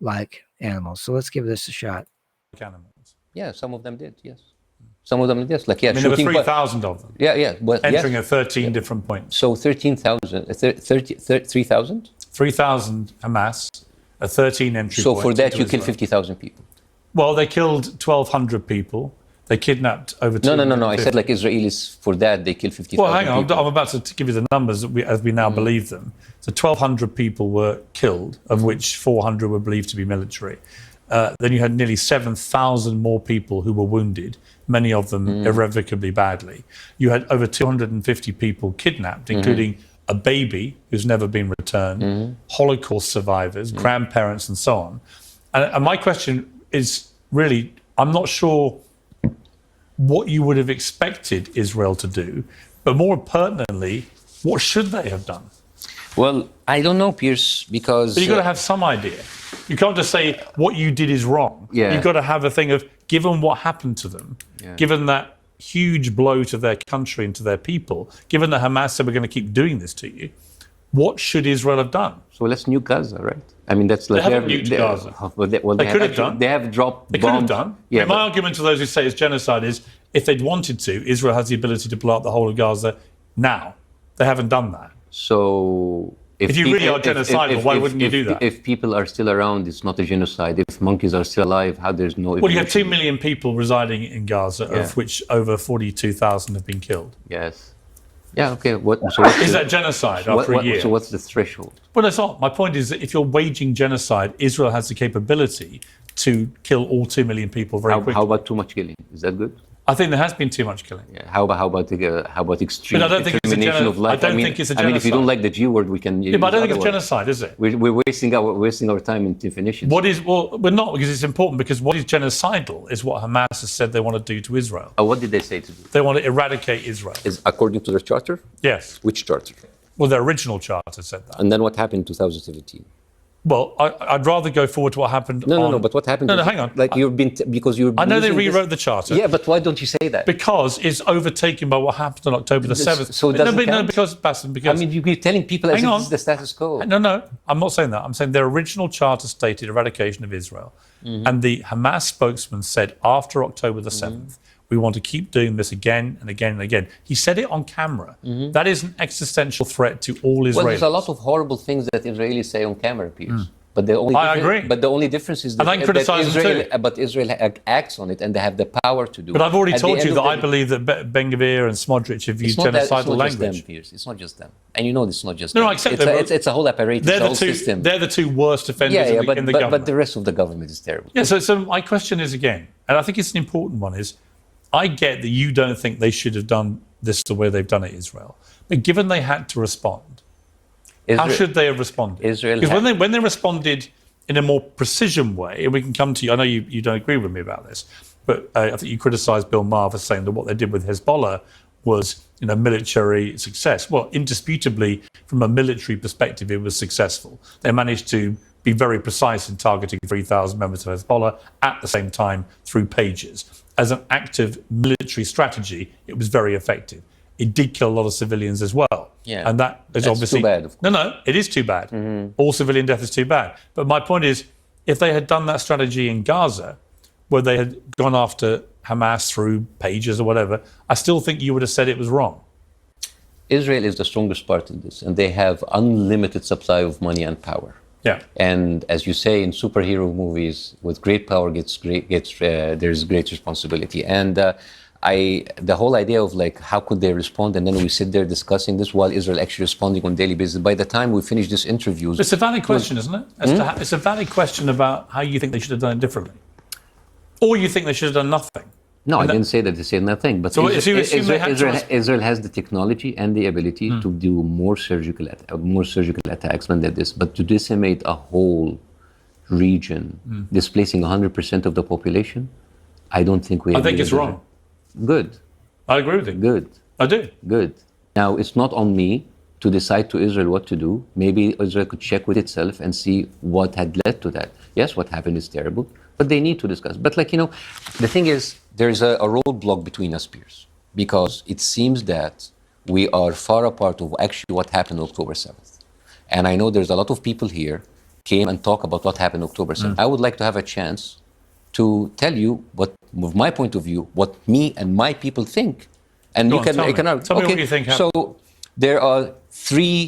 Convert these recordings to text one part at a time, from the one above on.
like animals. So let's give this a shot. Animals. Yeah, some of them did, yes. Some of them did, yes. Like, yeah, I mean, there were 3,000 of them. Yeah. But, entering at 13 different points. So 13,000, 3,000? 3,000 Hamas at 13 entry so points. So for that, you killed 50,000 people. Well, they killed 1,200 people. They kidnapped over 250. No. I said like Israelis, for that, they killed 50,000 Well, hang on. people. I'm about to give you the numbers as we now believe them. So 1,200 people were killed, of which 400 were believed to be military. Then you had nearly 7,000 more people who were wounded, many of them irrevocably badly. You had over 250 people kidnapped, including a baby who's never been returned, Holocaust survivors, grandparents, and so on. And my question is really, I'm not sure what you would have expected Israel to do, but more pertinently, what should they have done? Well, I don't know, Piers, because... But you've got to have some idea. You can't just say what you did is wrong. Yeah. You've got to have a thing of, given what happened to them, given that huge blow to their country and to their people, given that Hamas said we're going to keep doing this to you, what should Israel have done? So let's nuke Gaza, right? I mean, that's like... They haven't nuked Gaza. They could have done. They have dropped They bombs. could have done. Yeah, I mean, my argument to those who say it's genocide is, if they'd wanted to, Israel has the ability to blow up the whole of Gaza now. They haven't done that. So... If you really are genocidal, why wouldn't you do that? If people are still around, it's not a genocide. If monkeys are still alive, how there's no... Well, you have 2 million people residing in Gaza, of which over 42,000 have been killed. Yes. Yeah, okay. Is that genocide after a year? So what's the threshold? Well, that's not. My point is that if you're waging genocide, Israel has the capability to kill all 2 million people very quickly. How about too much killing? Is that good? I think there has been too much killing. Yeah. How about extreme extermination of life? I don't think it's a genocide. I mean, if you don't like the G word, we can. Yeah, but I don't think it's genocide, is it? We're wasting our time in definitions. Well, we're not, because it's important. Because what is genocidal is what Hamas has said they want to do to Israel. What did they say to do? They want to eradicate Israel. Is according to their charter? Yes. Which charter? Well, their original charter said that. And then what happened in 2017? Well, I'd rather go forward to what happened. No. But what happened? No, hang on. Like because you're. I know they rewrote the charter. Yeah, but why don't you say that? Because it's overtaken by what happened on October the 7th. So it doesn't count? Because Bassem, because I mean, you're telling people as if this is the status quo. No, I'm not saying that. I'm saying their original charter stated eradication of Israel, and the Hamas spokesman said after October the 7th. We want to keep doing this again and again and again. He said it on camera. That is an existential threat to all Israelis. Well, there's a lot of horrible things that Israelis say on camera, Piers. But I agree. But the only difference is that Israel acts on it, and they have the power to do it. But I've already told you that I believe that Ben Gvir and Smotrich have used genocidal language. It's not just them, and you know it's not just them. No, I accept it's a whole apparatus, they're the whole system. They're the two worst offenders in the government. But the rest of the government is terrible. Yeah, so my question is again, and I think it's an important one, is I get that you don't think they should have done this the way they've done it, Israel. But given they had to respond, how should they have responded? Because when they responded in a more precision way, and we can come to you, I know you don't agree with me about this, but I think you criticised Bill Maher for saying that what they did with Hezbollah was military success. Well, indisputably, from a military perspective, it was successful. They managed to be very precise in targeting 3,000 members of Hezbollah at the same time through pages. As an active military strategy, it was very effective. It did kill a lot of civilians as well. Yeah, and that's obviously too bad. Of course. No, it is too bad. All civilian death is too bad. But my point is, if they had done that strategy in Gaza, where they had gone after Hamas through pages or whatever, I still think you would have said it was wrong. Israel is the strongest part in this, and they have unlimited supply of money and power. Yeah. And as you say in superhero movies, with great power there's great responsibility. And the whole idea of like how could they respond, and then we sit there discussing this while Israel actually responding on a daily basis. By the time we finish this interview, it's a valid question, isn't it? It's a valid question about how you think they should have done it differently, or you think they should have done nothing. No, I didn't say that they said nothing. But so Israel has the technology and the ability to do more surgical attacks than this. But to decimate a whole region, displacing 100% of the population, I don't think we. I think it's wrong. Good. I agree with you. Good. I do. Good. Now, it's not on me to decide to Israel what to do. Maybe Israel could check with itself and see what had led to that. Yes, what happened is terrible, but they need to discuss. But the thing is, there's a roadblock between us, Piers, because it seems that we are far apart of actually what happened on October 7th. And I know there's a lot of people here came and talked about what happened October 7th. I would like to have a chance to tell you what, from my point of view, what me and my people think. And Go on, tell me. Tell me what you think happened. So there are three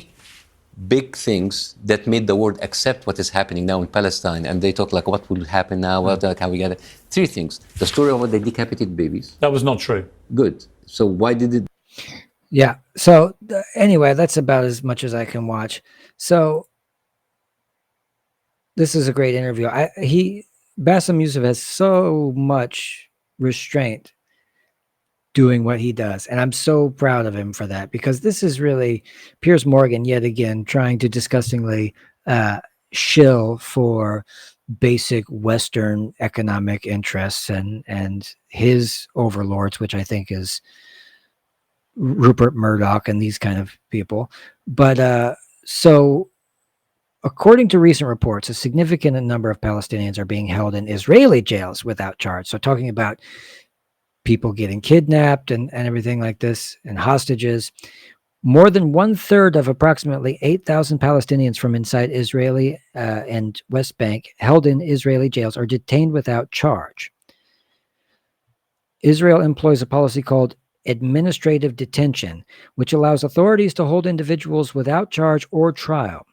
big things that made the world accept what is happening now in Palestine. And they talk like, what will happen now? What, how we get it? Three things. The story of the decapitated babies. That was not true. Good. So why did it? Yeah. So anyway, that's about as much as I can watch. So this is a great interview. Bassem Youssef has so much restraint doing what he does. And I'm so proud of him for that, because this is really Piers Morgan yet again trying to disgustingly shill for basic Western economic interests and his overlords, which I think is Rupert Murdoch and these kind of people. But so according to recent reports, a significant number of Palestinians are being held in Israeli jails without charge. So talking about people getting kidnapped and everything like this, and hostages. More than 1/3 of approximately 8,000 Palestinians from inside Israeli and West Bank held in Israeli jails are detained without charge. Israel employs a policy called administrative detention, which allows authorities to hold individuals without charge or trial.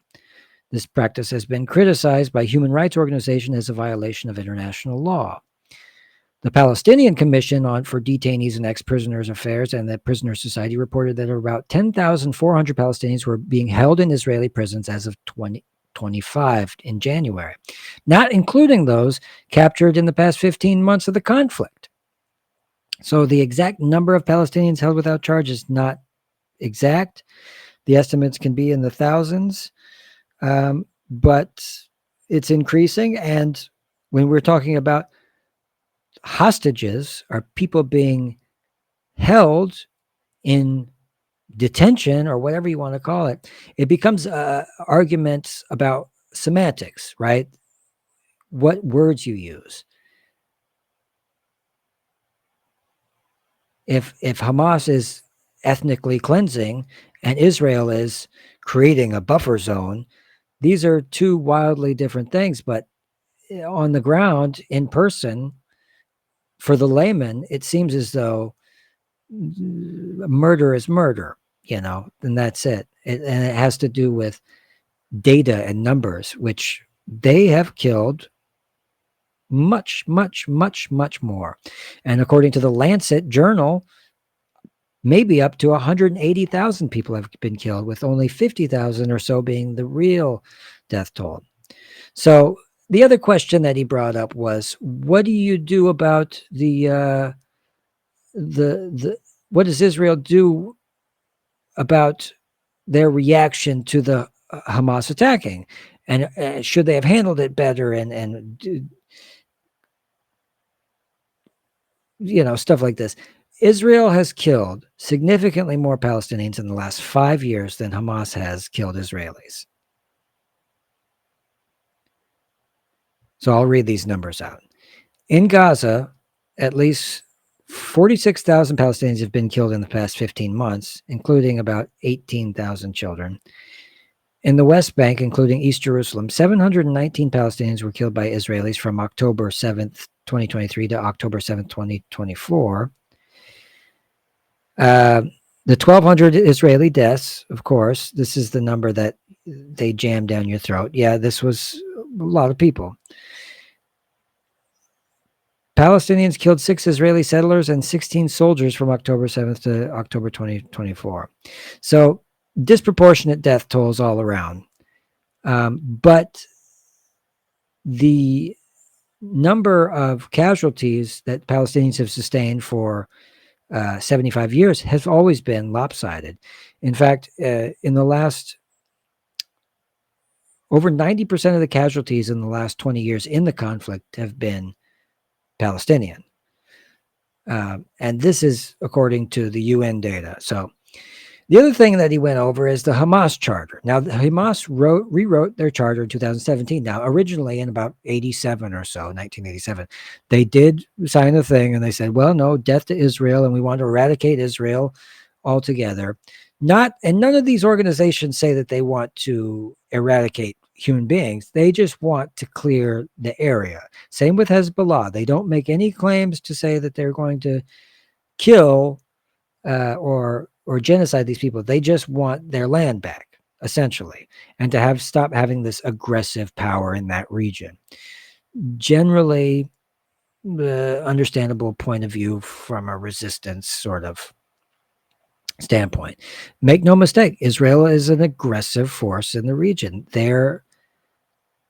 This practice has been criticized by human rights organizations as a violation of international law. The Palestinian Commission for Detainees and Ex-Prisoners Affairs and the Prisoner Society reported that about 10,400 Palestinians were being held in Israeli prisons as of 2025 in January, not including those captured in the past 15 months of the conflict. So the exact number of Palestinians held without charge is not exact. The estimates can be in the thousands, but it's increasing. And when we're talking about hostages, are people being held in detention or whatever you want to call it, it becomes arguments about semantics, right? What words you use. If Hamas is ethnically cleansing and Israel is creating a buffer zone, these are two wildly different things. But on the ground, in person, for the layman, it seems as though murder is murder, and that's it. And it has to do with data and numbers, which they have killed much, much, much, much more. And according to the Lancet journal, maybe up to 180,000 people have been killed, with only 50,000 or so being the real death toll. So the other question that he brought up was, what do you do about what does Israel do about their reaction to the Hamas attacking? And should they have handled it better and stuff like this? Israel has killed significantly more Palestinians in the last 5 years than Hamas has killed Israelis. So I'll read these numbers out. In Gaza, at least 46,000 Palestinians have been killed in the past 15 months, including about 18,000 children. In the West Bank, including East Jerusalem, 719 Palestinians were killed by Israelis from October 7th, 2023 to October 7th, 2024. The 1,200 Israeli deaths, of course, this is the number that they jam down your throat. Yeah, this was a lot of people. Palestinians killed 6 Israeli settlers and 16 soldiers from October 7th to October 2024. So disproportionate death tolls all around. But the number of casualties that Palestinians have sustained for 75 years has always been lopsided. In fact, in the last, over 90% of the casualties in the last 20 years in the conflict have been Palestinian. And this is according to the UN data. So the other thing that he went over is the Hamas charter. Now, the Hamas rewrote their charter in 2017. Now, originally in about 87 or so, 1987, they did sign a thing and they said, well, no, death to Israel, and we want to eradicate Israel altogether. And none of these organizations say that they want to eradicate human beings. They just want to clear the area. Same with Hezbollah. They don't make any claims to say that they're going to kill or genocide these people. They just want their land back, essentially, and to stop having this aggressive power in that region. Generally, understandable point of view from a resistance sort of standpoint. Make no mistake, Israel is an aggressive force in the region. They're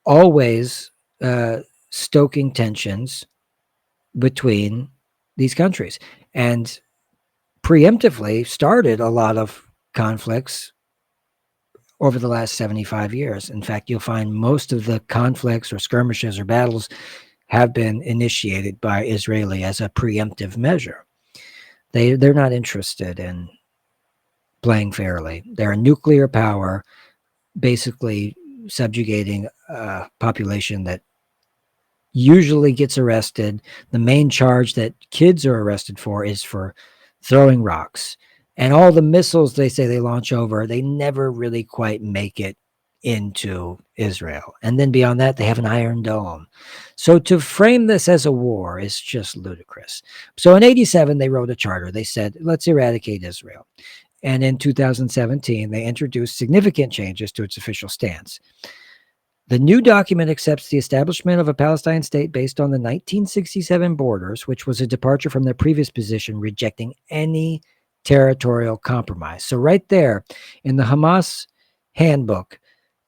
always stoking tensions between these countries, and preemptively started a lot of conflicts over the last 75 years. In fact, you'll find most of the conflicts or skirmishes or battles have been initiated by Israeli as a preemptive measure. They're not interested in playing fairly. They're a nuclear power, basically subjugating a population that usually gets arrested. The main charge that kids are arrested for is for throwing rocks. And all the missiles they say they launch over, they never really quite make it into Israel. And then beyond that, they have an Iron Dome. So to frame this as a war is just ludicrous. So in 87, they wrote a charter. They said, let's eradicate Israel. And in 2017, they introduced significant changes to its official stance. The new document accepts the establishment of a Palestine state based on the 1967 borders, which was a departure from their previous position, rejecting any territorial compromise. So right there in the Hamas handbook,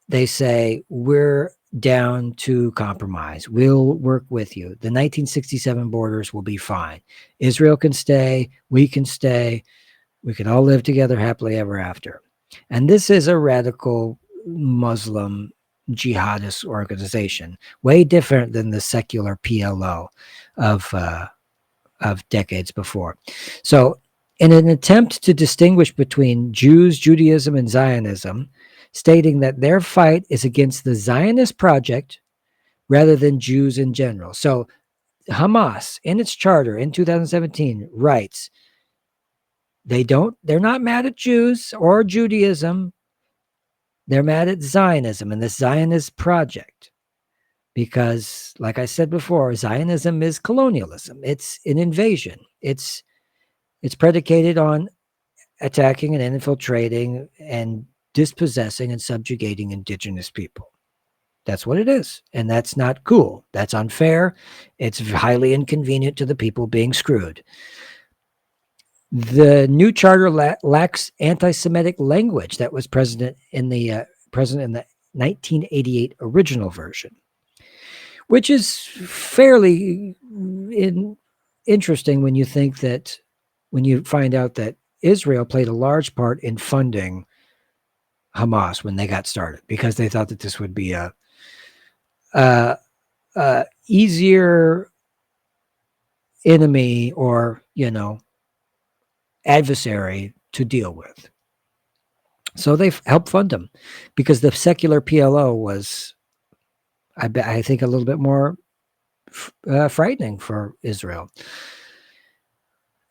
they say, we're down to compromise. We'll work with you. The 1967 borders will be fine. Israel can stay. We can stay. We can all live together happily ever after. And this is a radical Muslim jihadist organization, way different than the secular PLO of decades before. So in an attempt to distinguish between Jews, Judaism, and Zionism, stating that their fight is against the Zionist project rather than Jews in general. So Hamas, in its charter in 2017, writes, they're not mad at Jews or Judaism. They're mad at Zionism and the Zionist project. Because, like I said before, Zionism is colonialism. It's an invasion. It's predicated on attacking and infiltrating and dispossessing and subjugating indigenous people. That's what it is. And that's not cool. That's unfair. It's highly inconvenient to the people being screwed. The new charter lacks anti-Semitic language that was present in the 1988 original version, which is fairly interesting when you find out that Israel played a large part in funding Hamas when they got started, because they thought that this would be a easier enemy or, adversary to deal with. So they helped fund them, because the secular PLO was, I think, a little bit more frightening for Israel.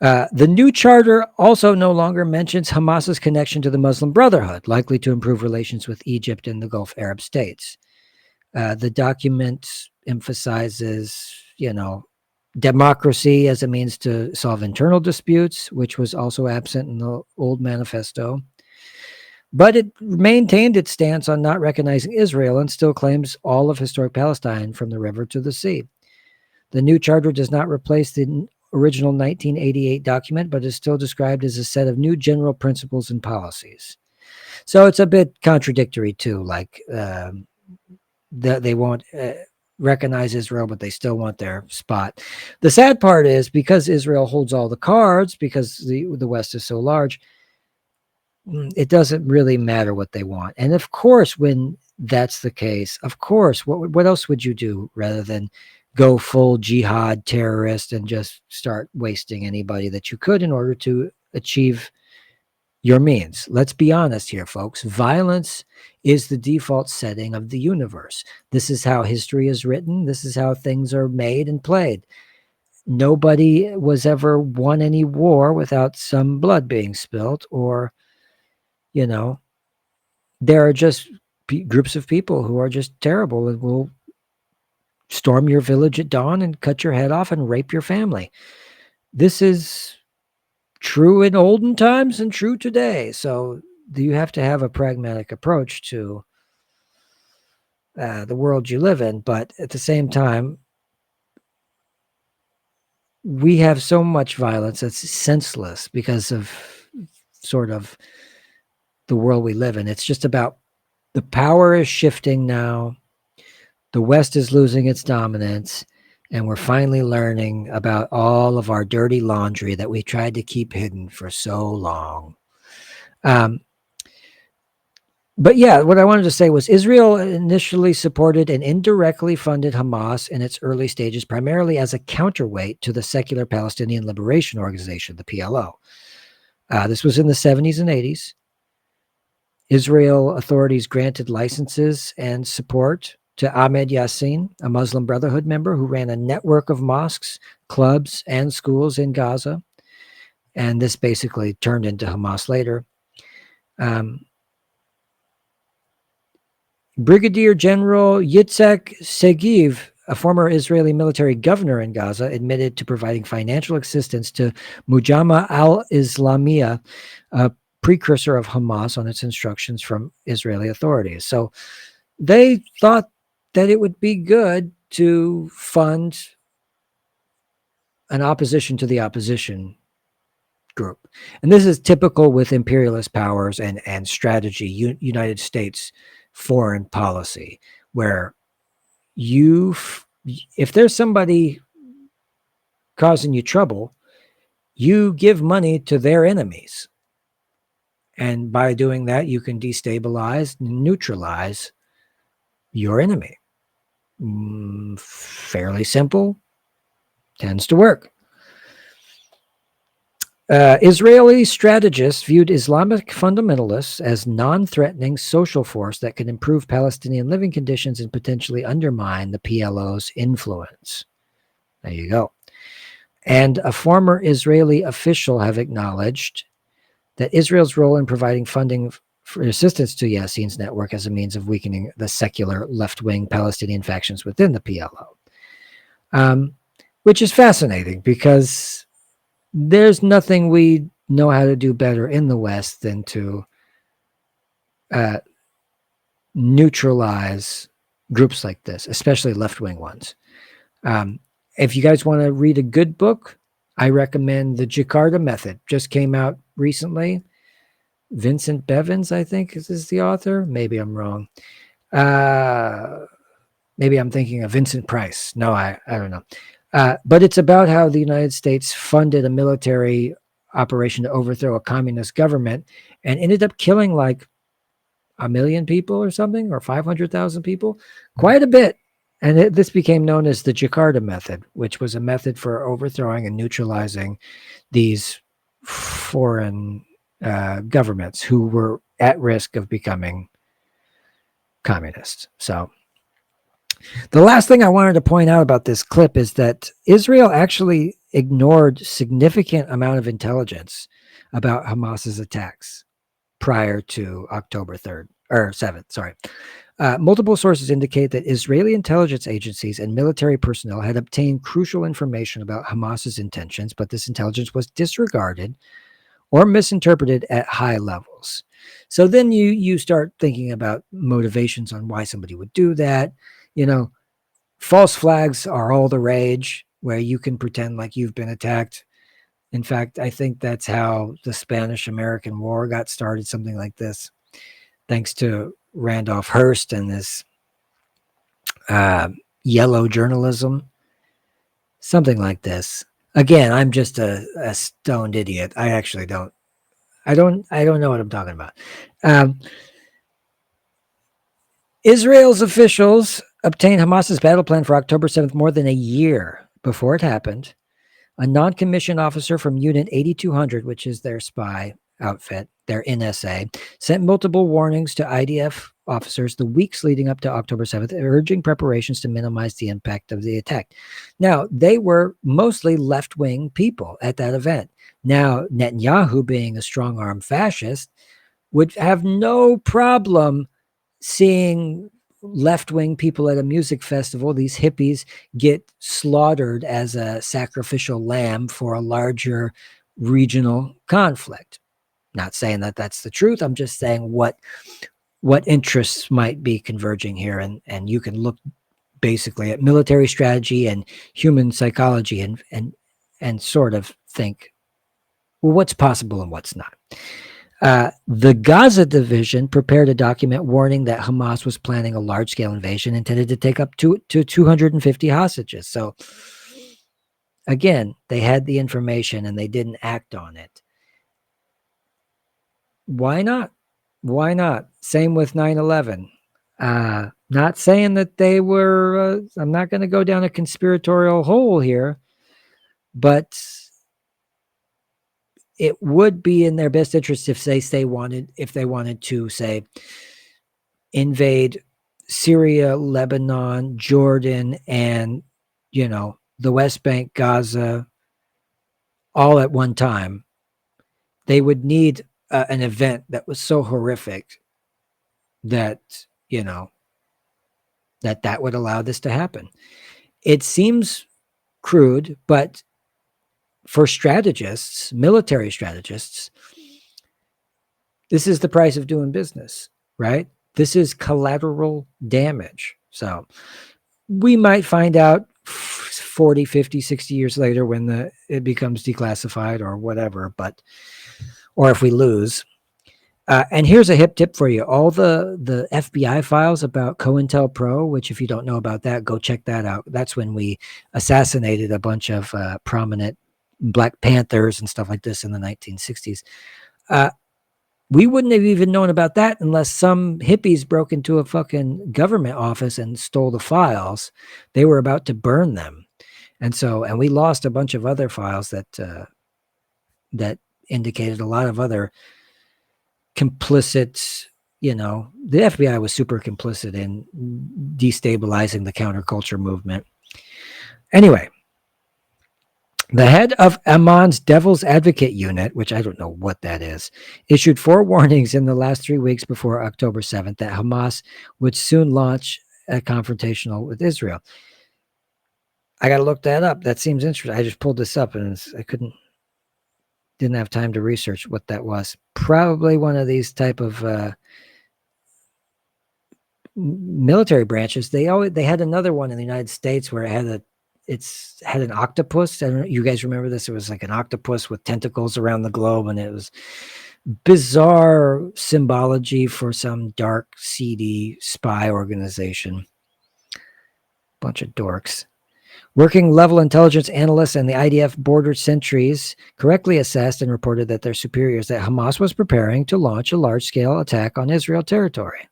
The new charter also no longer mentions Hamas's connection to the Muslim Brotherhood, likely to improve relations with Egypt and the Gulf Arab states. The document emphasizes, democracy as a means to solve internal disputes, which was also absent in the old manifesto. But it maintained its stance on not recognizing Israel and still claims all of historic Palestine from the river to the sea. The new charter does not replace the original 1988 document, but is still described as a set of new general principles and policies. So it's a bit contradictory too, like that they won't recognize Israel, but they still want their spot. The sad part is, because Israel holds all the cards, because the West is so large, it doesn't really matter what they want. And of course, when that's the case, of course, what else would you do rather than go full jihad terrorist and just start wasting anybody that you could in order to achieve your means? Let's be honest here, folks. Violence is the default setting of the universe. This is how history is written. This is how things are made and played. Nobody was ever won any war without some blood being spilt, or, there are just groups of people who are just terrible and will storm your village at dawn and cut your head off and rape your family. This is true in olden times and true today. So you have to have a pragmatic approach to the world you live in. But at the same time, we have so much violence that's senseless because of sort of the world we live in. It's just about the power is shifting now. The West is losing its dominance, and we're finally learning about all of our dirty laundry that we tried to keep hidden for so long. But yeah, what I wanted to say was Israel initially supported and indirectly funded Hamas in its early stages, primarily as a counterweight to the secular Palestinian Liberation Organization, the PLO. This was in the 70s and 80s. Israel authorities granted licenses and support to Ahmed Yassin, a Muslim Brotherhood member who ran a network of mosques, clubs, and schools in Gaza. And this basically turned into Hamas later. Brigadier General Yitzhak Segiv, a former Israeli military governor in Gaza, admitted to providing financial assistance to Mujama al-Islamiyah, a precursor of Hamas, on its instructions from Israeli authorities. So they thought that it would be good to fund an opposition to the opposition group. And this is typical with imperialist powers and strategy, United States foreign policy, where if there's somebody causing you trouble, you give money to their enemies. And by doing that, you can destabilize, neutralize your enemy. Fairly simple, tends to work. Israeli strategists viewed Islamic fundamentalists as non-threatening social force that could improve Palestinian living conditions and potentially undermine the PLO's influence. There you go. And a former Israeli official have acknowledged that Israel's role in providing funding for assistance to Yassin's network as a means of weakening the secular left-wing Palestinian factions within the PLO, which is fascinating because there's nothing we know how to do better in the West than to neutralize groups like this, especially left-wing ones. If you guys want to read a good book, I recommend The Jakarta Method. Just came out recently. Vincent Bevins, I think, is the author. Maybe I'm wrong. Maybe I'm thinking of Vincent Price. No, I don't know. But it's about how the United States funded a military operation to overthrow a communist government and ended up killing like 1 million people or something, or 500,000 people, quite a bit. And this became known as the Jakarta Method, which was a method for overthrowing and neutralizing these foreign governments who were at risk of becoming communist. So the last thing I wanted to point out about this clip is that Israel actually ignored significant amount of intelligence about Hamas's attacks prior to October 3rd or 7th. Sorry. Multiple sources indicate that Israeli intelligence agencies and military personnel had obtained crucial information about Hamas's intentions, but this intelligence was disregarded or misinterpreted at high levels. So then you start thinking about motivations on why somebody would do that. You know, false flags are all the rage, where you can pretend like you've been attacked. In fact, I think that's how the Spanish-American War got started, something like this, thanks to Randolph Hearst and this yellow journalism, something like this. Again, I'm just a stoned idiot. I actually don't know what I'm talking about. Israel's officials obtained Hamas's battle plan for October 7th more than a year before it happened. A non-commissioned officer from Unit 8200, which is their spy outfit, their NSA, sent multiple warnings to IDF officers the weeks leading up to October 7th, urging preparations to minimize the impact of the attack. Now, they were mostly left-wing people at that event. Now, Netanyahu, being a strong-arm fascist, would have no problem seeing left-wing people at a music festival, these hippies, get slaughtered as a sacrificial lamb for a larger regional conflict. Not saying that that's the truth. I'm just saying what interests might be converging here. And you can look basically at military strategy and human psychology and sort of think, well, what's possible and what's not. The Gaza division prepared a document warning that Hamas was planning a large-scale invasion intended to take up to 250 hostages. So again, they had the information and they didn't act on it. Why not? Why not? Same with 9/11. Not saying that they were, I'm not going to go down a conspiratorial hole here, but it would be in their best interest if they wanted to, say, invade Syria, Lebanon, Jordan, and, the West Bank, Gaza, all at one time. They would need an event that was so horrific that, that would allow this to happen. It seems crude, but for strategists, military strategists, this is the price of doing business, right? This is collateral damage. So we might find out 40, 50, 60 years later when it becomes declassified or whatever, or if we lose. And here's a hip tip for you. All the FBI files about COINTELPRO, which if you don't know about that, go check that out. That's when we assassinated a bunch of prominent Black Panthers and stuff like this in the 1960s. We wouldn't have even known about that unless some hippies broke into a fucking government office and stole the files. They were about to burn them. And we lost a bunch of other files that indicated a lot of other complicit, the FBI was super complicit in destabilizing the counterculture movement. Anyway, the head of Amman's Devil's Advocate Unit, which I don't know what that is, issued 4 warnings in the last 3 weeks before October 7th that Hamas would soon launch a confrontational with Israel. I got to look that up. That seems interesting. I just pulled this up and didn't have time to research what that was. Probably one of these type of military branches. They had another one in the United States where it had an octopus. I don't know, you guys remember this? It was like an octopus with tentacles around the globe, and it was bizarre symbology for some dark, seedy spy organization. Bunch of dorks. Working level intelligence analysts and the IDF border sentries correctly assessed and reported that their superiors that Hamas was preparing to launch a large-scale attack on Israel territory.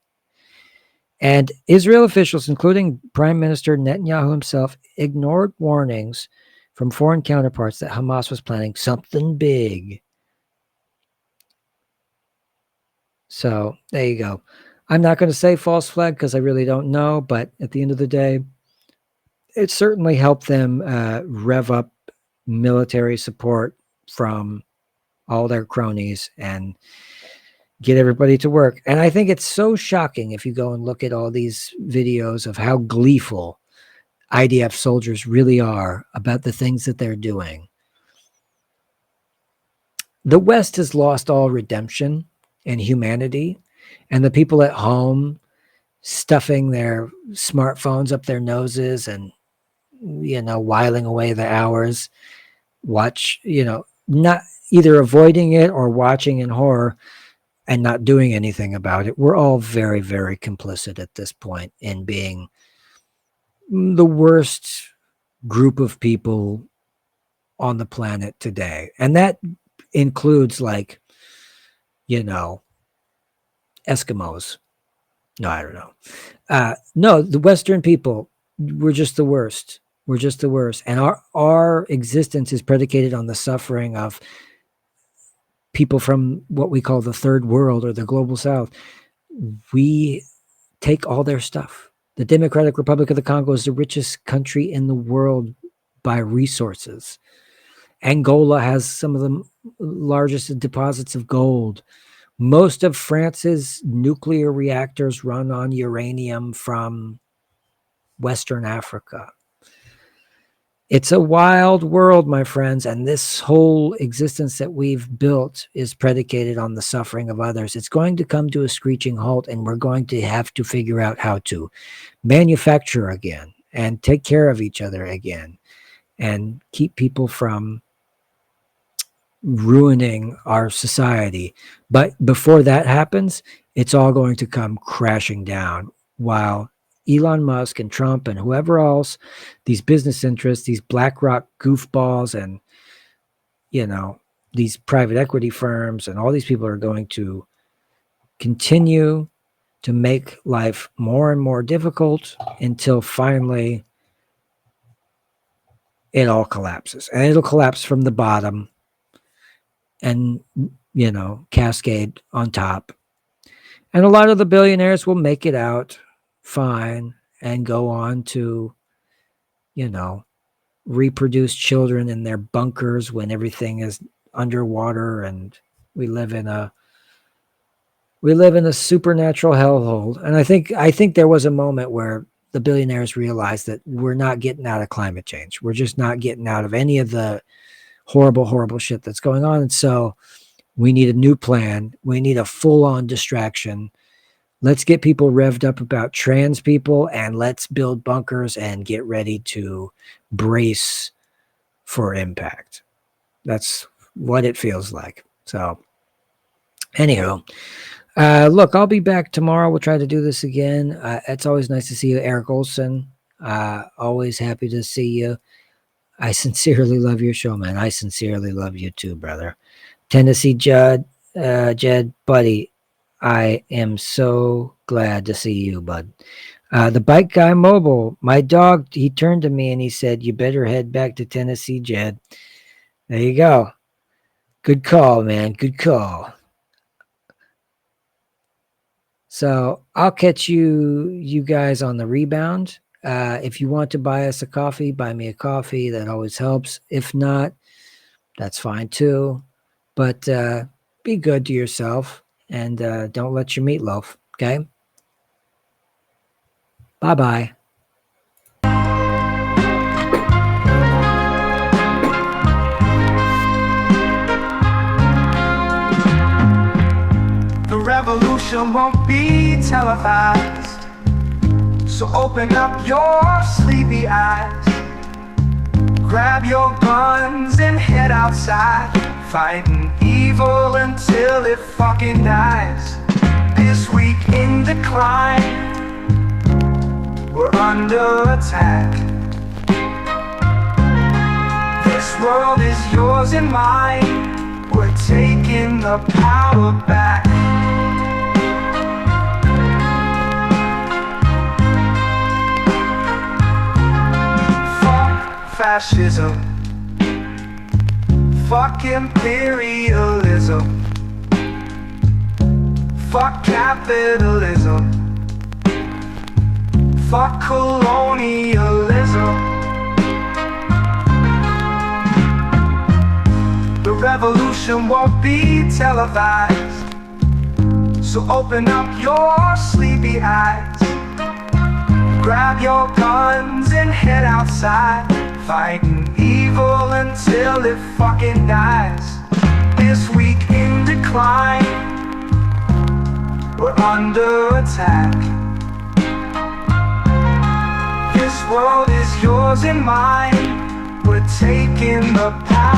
And Israel officials, including Prime Minister Netanyahu himself, ignored warnings from foreign counterparts that Hamas was planning something big. So there you go. I'm not going to say false flag because I really don't know, but at the end of the day, it certainly helped them rev up military support from all their cronies and get everybody to work. And I think it's so shocking if you go and look at all these videos of how gleeful IDF soldiers really are about the things that they're doing. The West has lost all redemption and humanity, and the people at home stuffing their smartphones up their noses and, whiling away the hours, not either avoiding it or watching in horror and not doing anything about it. We're all very, very complicit at this point in being the worst group of people on the planet today. And that includes Eskimos. No, I don't know. No, the Western people, we're just the worst. We're just the worst. And our existence is predicated on the suffering of people from what we call the third world or the global south. We take all their stuff. The Democratic Republic of the Congo is the richest country in the world by resources. Angola has some of the largest deposits of gold. Most of France's nuclear reactors run on uranium from Western Africa. It's a wild world, my friends, and this whole existence that we've built is predicated on the suffering of others. It's going to come to a screeching halt, and we're going to have to figure out how to manufacture again and take care of each other again and keep people from ruining our society. But before that happens, it's all going to come crashing down while Elon Musk and Trump and whoever else, these business interests, these BlackRock goofballs and, these private equity firms and all these people are going to continue to make life more and more difficult until finally it all collapses. And it'll collapse from the bottom and, cascade on top. And a lot of the billionaires will make it out fine and go on to, reproduce children in their bunkers when everything is underwater and we live in a supernatural hellhole. And I think there was a moment where the billionaires realized that we're not getting out of climate change. We're just not getting out of any of the horrible, horrible shit that's going on. And so we need a new plan. We need a full-on distraction. Let's get people revved up about trans people and let's build bunkers and get ready to brace for impact. That's what it feels like. So, anywho, look, I'll be back tomorrow. We'll try to do this again. It's always nice to see you, Eric Olson. Always happy to see you. I sincerely love your show, man. I sincerely love you too, brother. Tennessee Jed, buddy, I am so glad to see you, bud. The Bike Guy Mobile, my dog, he turned to me and he said, you better head back to Tennessee, Jed. There you go. Good call, man. Good call. So I'll catch you guys on the rebound. If you want to buy us a coffee, buy me a coffee. That always helps. If not, that's fine too. But be good to yourself and don't let your meatloaf, okay? Bye-bye. The revolution won't be televised, so open up your sleepy eyes. Grab your guns and head outside, fighting evil until it fucking dies. This week in decline, we're under attack. This world is yours and mine, we're taking the power back. Fuck fascism, fuck imperialism, fuck capitalism, fuck colonialism. The revolution won't be televised, so open up your sleepy eyes. Grab your guns and head outside, fighting evil until it fucking dies. This week in decline, we're under attack. This world is yours and mine, we're taking the power.